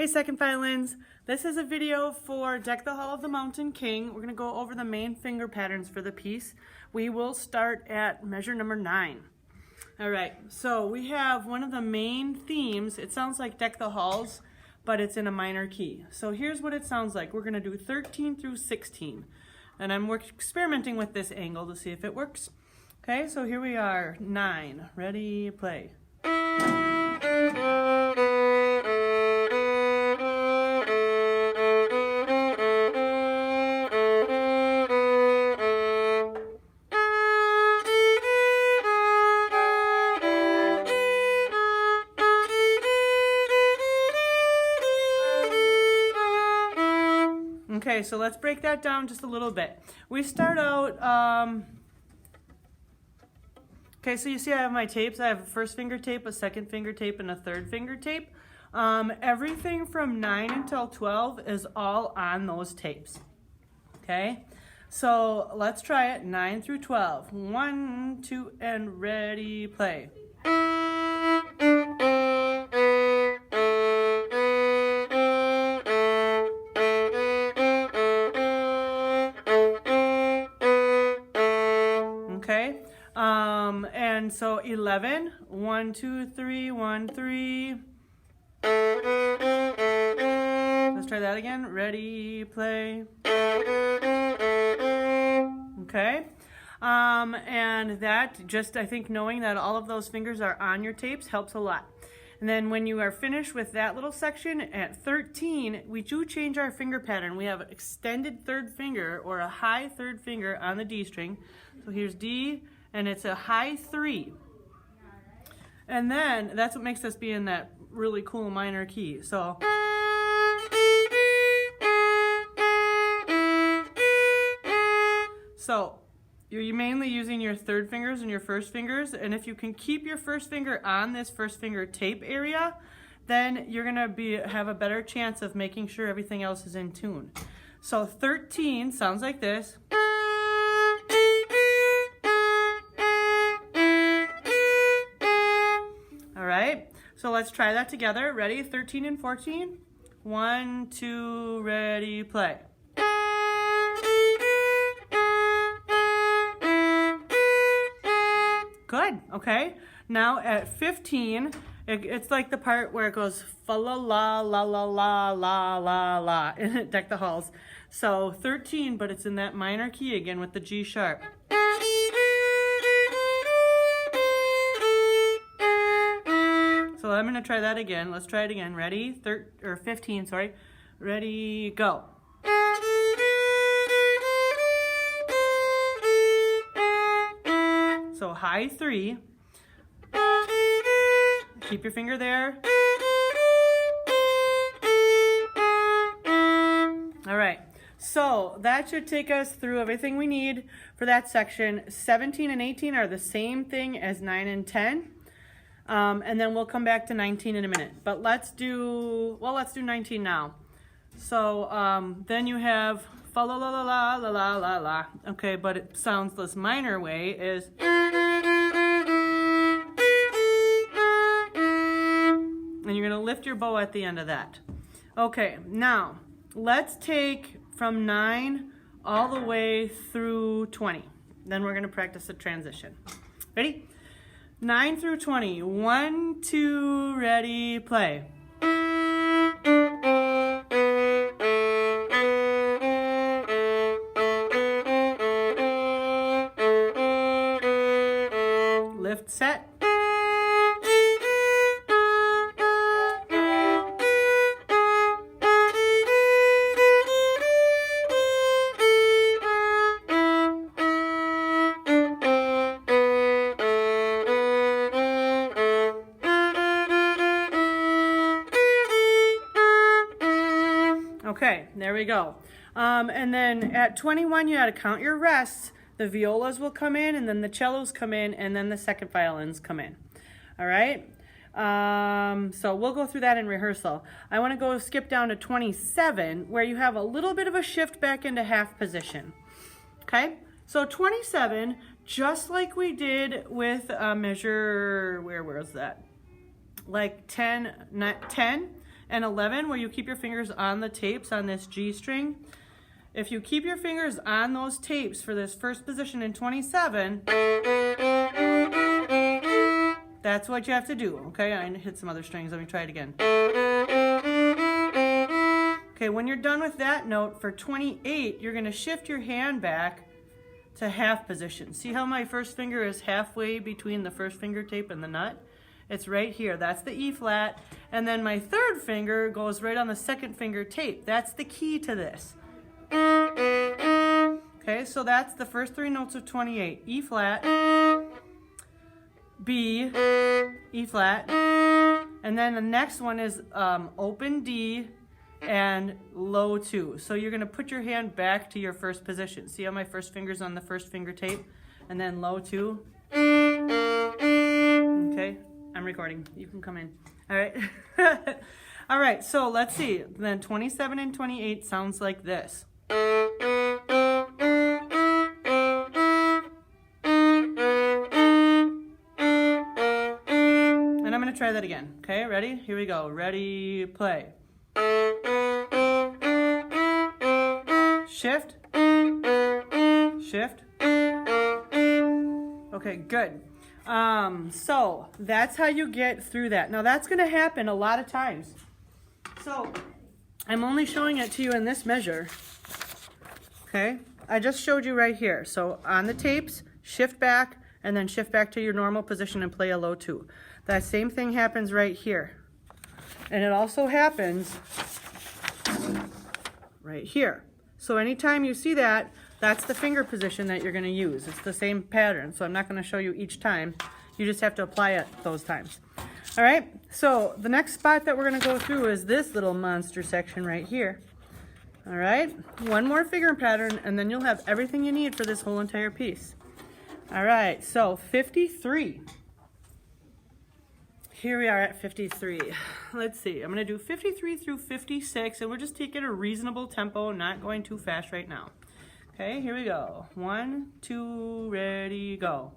Hey second violins, this is a video for Deck the Hall of the Mountain King. We're going to go over the main finger patterns for the piece. We will start at measure number 9. Alright, so we have one of the main themes. It sounds like Deck the Halls, but it's in a minor key. So here's what it sounds like. We're going to do 13 through 16. And I'm experimenting with this angle to see if it works. Okay, so here we are, 9. Ready, play. Okay, so let's break that down just a little bit. We start out, okay, so you see I have my tapes. I have a first finger tape, a second finger tape, and a third finger tape. Everything from 9 until 12 is all on those tapes. Okay, so let's try it, 9 through 12. 1, 2, and ready, play. Okay, and so 11, 1, 2, 3, 1, 3. Let's try that again. Ready, play. Okay, and that just, I think knowing that all of those fingers are on your tapes helps a lot. And then when you are finished with that little section at 13, we do change our finger pattern. We have an extended third finger or a high third finger on the D string. So here's D, and it's a high 3. And then that's what makes us be in that really cool minor key. So you're mainly using your third fingers and your first fingers, and if you can keep your first finger on this first finger tape area, then you're gonna have a better chance of making sure everything else is in tune. So 13 sounds like this. All right, so let's try that together. Ready? 13 and 14. 1, 2, ready, play. Good, okay. Now at 15, it's like the part where it goes fa la la la la la la la la in Deck the Halls. So 13, but it's in that minor key again with the G sharp. So I'm gonna try that again. Let's try it again. Ready? 15, sorry. Ready, go. So high 3, keep your finger there. All right, so that should take us through everything we need for that section. 17 and 18 are the same thing as 9 and 10. And then we'll come back to 19 in a minute. But let's do 19 now. So then you have fa la la la la la la la la. Okay, but it sounds this minor way is. And you're gonna lift your bow at the end of that. Okay, now let's take from 9 all the way through 20. Then we're gonna practice the transition. Ready? 9 through 20. 1, 2, ready, play. Lift, set. Okay, there we go. And then at 21, you got to count your rests. The violas will come in, and then the cellos come in, and then the second violins come in. All right? So we'll go through that in rehearsal. I want to skip down to 27, where you have a little bit of a shift back into half position. Okay? So 27, just like we did with measure, where was that? Like 10, and 11, where you keep your fingers on the tapes on this G string. If you keep your fingers on those tapes for this first position in 27, that's what you have to do, okay? I hit some other strings. Let me try it again. Okay, when you're done with that note, for 28, you're going to shift your hand back to half position. See how my first finger is halfway between the first finger tape and the nut? It's right here. That's the E flat. And then my third finger goes right on the second finger tape. That's the key to this. Okay, so that's the first three notes of 28. E flat, B, E flat, and then the next one is open D and low 2. So you're going to put your hand back to your first position. See how my first finger's on the first finger tape, and then low 2. Okay, I'm recording. You can come in. All right. All right, so let's see. Then 27 and 28 sounds like this. Try that again. Okay, ready? Here we go. Ready, play. Shift. Shift. Okay, good. So that's how you get through that. Now that's going to happen a lot of times. So I'm only showing it to you in this measure. Okay, I just showed you right here. So on the tapes, shift back, and then shift back to your normal position and play a low 2. That same thing happens right here. And it also happens right here. So anytime you see that, that's the finger position that you're going to use. It's the same pattern, so I'm not going to show you each time. You just have to apply it those times. All right, so the next spot that we're going to go through is this little monster section right here. All right, one more finger pattern, and then you'll have everything you need for this whole entire piece. All right, so 53. Here we are at 53. Let's see, I'm going to do 53 through 56, and we're just taking a reasonable tempo, not going too fast right now. Okay, here we go. 1, 2, ready, go.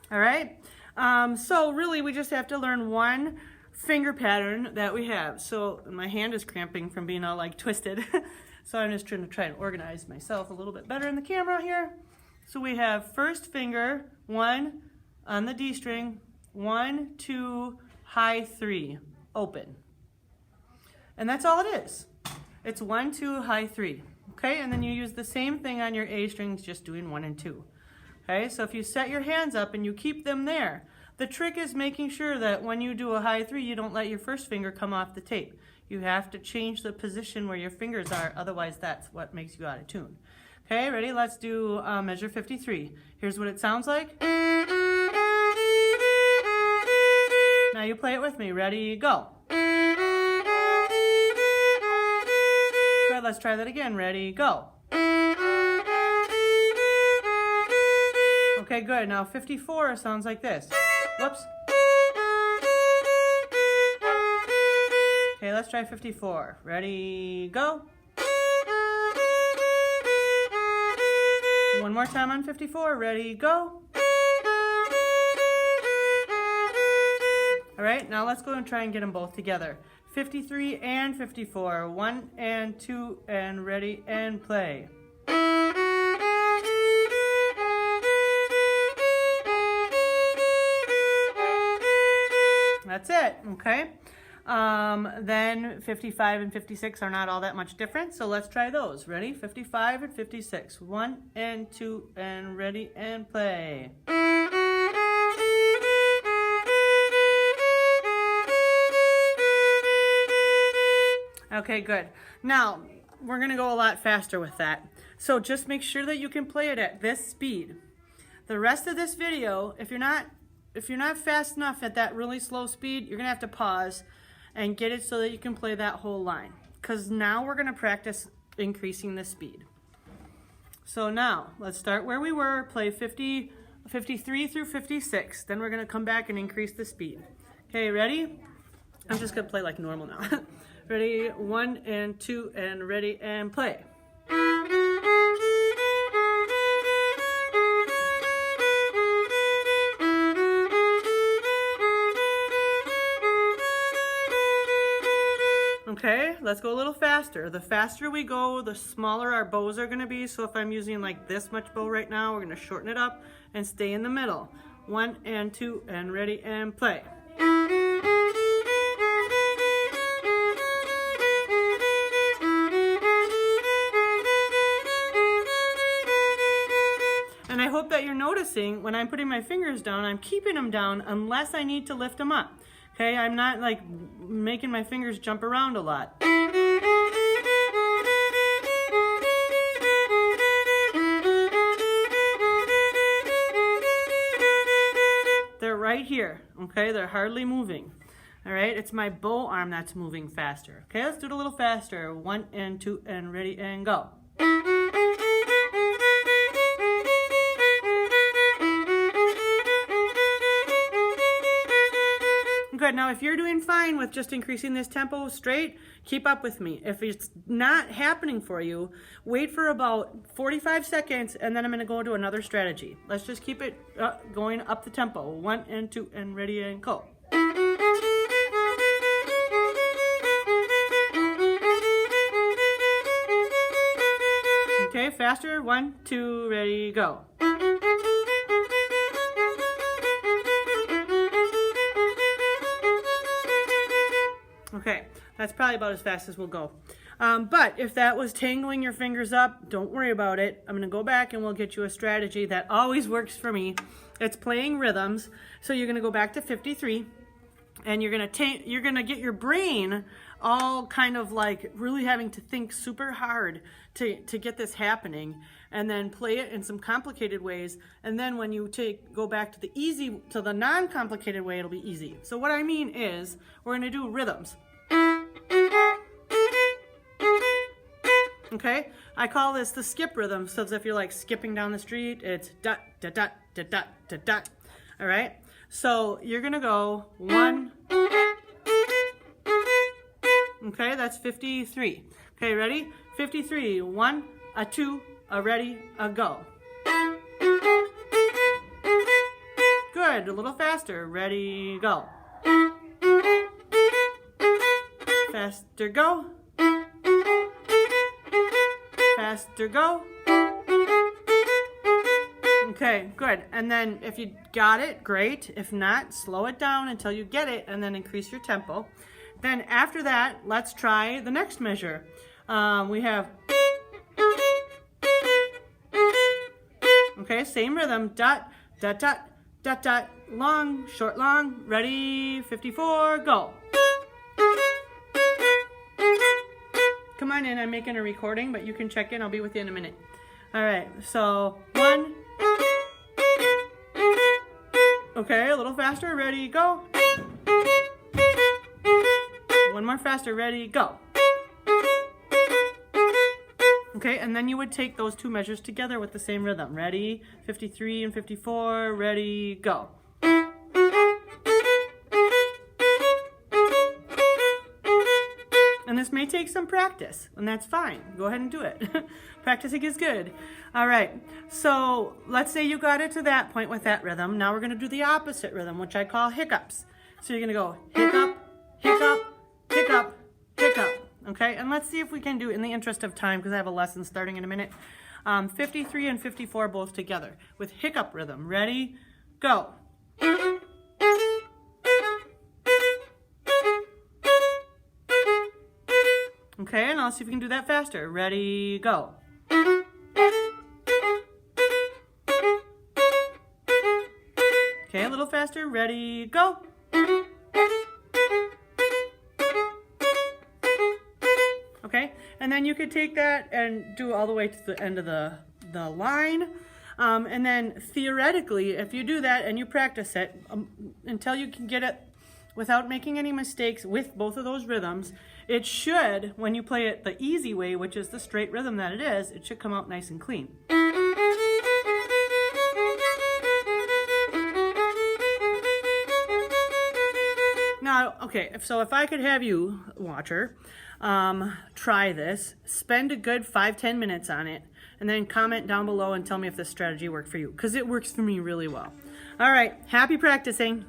All right, so really we just have to learn one finger pattern that we have. So my hand is cramping from being all like twisted. So I'm just trying to organize myself a little bit better in the camera here. So we have first finger, 1 on the D string, 1, 2, high 3, open. And that's all it is. It's 1, 2, high 3. Okay, and then you use the same thing on your A strings, just doing 1 and 2. Okay, so if you set your hands up and you keep them there, the trick is making sure that when you do a high 3, you don't let your first finger come off the tape. You have to change the position where your fingers are, otherwise that's what makes you out of tune. Okay, ready? Let's do measure 53. Here's what it sounds like. Now you play it with me. Ready, go. Good, let's try that again. Ready, go. Okay, good. Now 54 sounds like this. Whoops. Okay, let's try 54. Ready, go. One more time on 54. Ready, go. All right, now let's go and try and get them both together. 53 and 54. 1 and 2 and ready and play. That's it, okay? Then 55 and 56 are not all that much different, so let's try those. Ready? 55 and 56. 1 and 2 and ready and play. Okay, good. Now, we're going to go a lot faster with that. So just make sure that you can play it at this speed. The rest of this video, if you're not fast enough at that really slow speed, you're going to have to pause and get it so that you can play that whole line. Because now we're going to practice increasing the speed. So now, let's start where we were, play 53 through 56. Then we're going to come back and increase the speed. Okay, ready? I'm just going to play like normal now. Ready, 1 and 2 and ready and play. Okay, let's go a little faster. The faster we go, the smaller our bows are going to be. So if I'm using like this much bow right now, we're going to shorten it up and stay in the middle. 1 and 2 and ready and play. And I hope that you're noticing when I'm putting my fingers down, I'm keeping them down unless I need to lift them up. Okay, I'm not like making my fingers jump around a lot. They're right here, okay? They're hardly moving. All right, it's my bow arm that's moving faster. Okay, let's do it a little faster. 1 and 2 and ready and go. Good. Now, if you're doing fine with just increasing this tempo straight, keep up with me. If it's not happening for you, wait for about 45 seconds, and then I'm going to go into another strategy. Let's just keep it going up the tempo. 1 and 2 and ready and go. Okay, faster. 1, 2, ready, go. Okay, that's probably about as fast as we'll go. But if that was tangling your fingers up, don't worry about it. I'm going to go back and we'll get you a strategy that always works for me. It's playing rhythms. So you're going to go back to 53, and you're going to get your brain all kind of like really having to think super hard to get this happening, and then play it in some complicated ways. And then when you go back to the non-complicated way, it'll be easy. So what I mean is we're going to do rhythms. Okay, I call this the skip rhythm. So if you're like skipping down the street, it's dot, dot, dot, dot, dot, dot, dot. All right, so you're gonna go 1. Okay, that's 53. Okay, ready? 53. 1, a 2, a ready, a go. Good. A little faster. Ready, go. Faster, go. Faster, go. Okay, good. And then if you got it, great. If not, slow it down until you get it, and then increase your tempo. Then after that, let's try the next measure. We have, okay, same rhythm. Dot, dot, dot, dot, dot, long, short, long. Ready, 54, go. Come on in, I'm making a recording, but you can check in. I'll be with you in a minute. All right, so 1. Okay, a little faster. Ready, go. 1 more faster. Ready, go. Okay, and then you would take those 2 measures together with the same rhythm. Ready, 53 and 54. Ready, go. And this may take some practice, and that's fine. Go ahead and do it. Practicing is good. All right, so let's say you got it to that point with that rhythm. Now we're going to do the opposite rhythm, which I call hiccups. So you're going to go hiccup, hiccup, hiccup, hiccup. Okay, and let's see if we can do it in the interest of time, because I have a lesson starting in a minute. 53 and 54 both together with hiccup rhythm. Ready, go. Okay, and I'll see if we can do that faster. Ready, go. Okay, a little faster. Ready, go. Okay, and then you could take that and do all the way to the end of the line. And then theoretically, if you do that and you practice it until you can get it without making any mistakes with both of those rhythms, it should, when you play it the easy way, which is the straight rhythm that it is, it should come out nice and clean. Now, okay, so if I could have you, watcher, try this, spend a good 5-10 minutes on it, and then comment down below and tell me if this strategy worked for you, because it works for me really well. All right, happy practicing.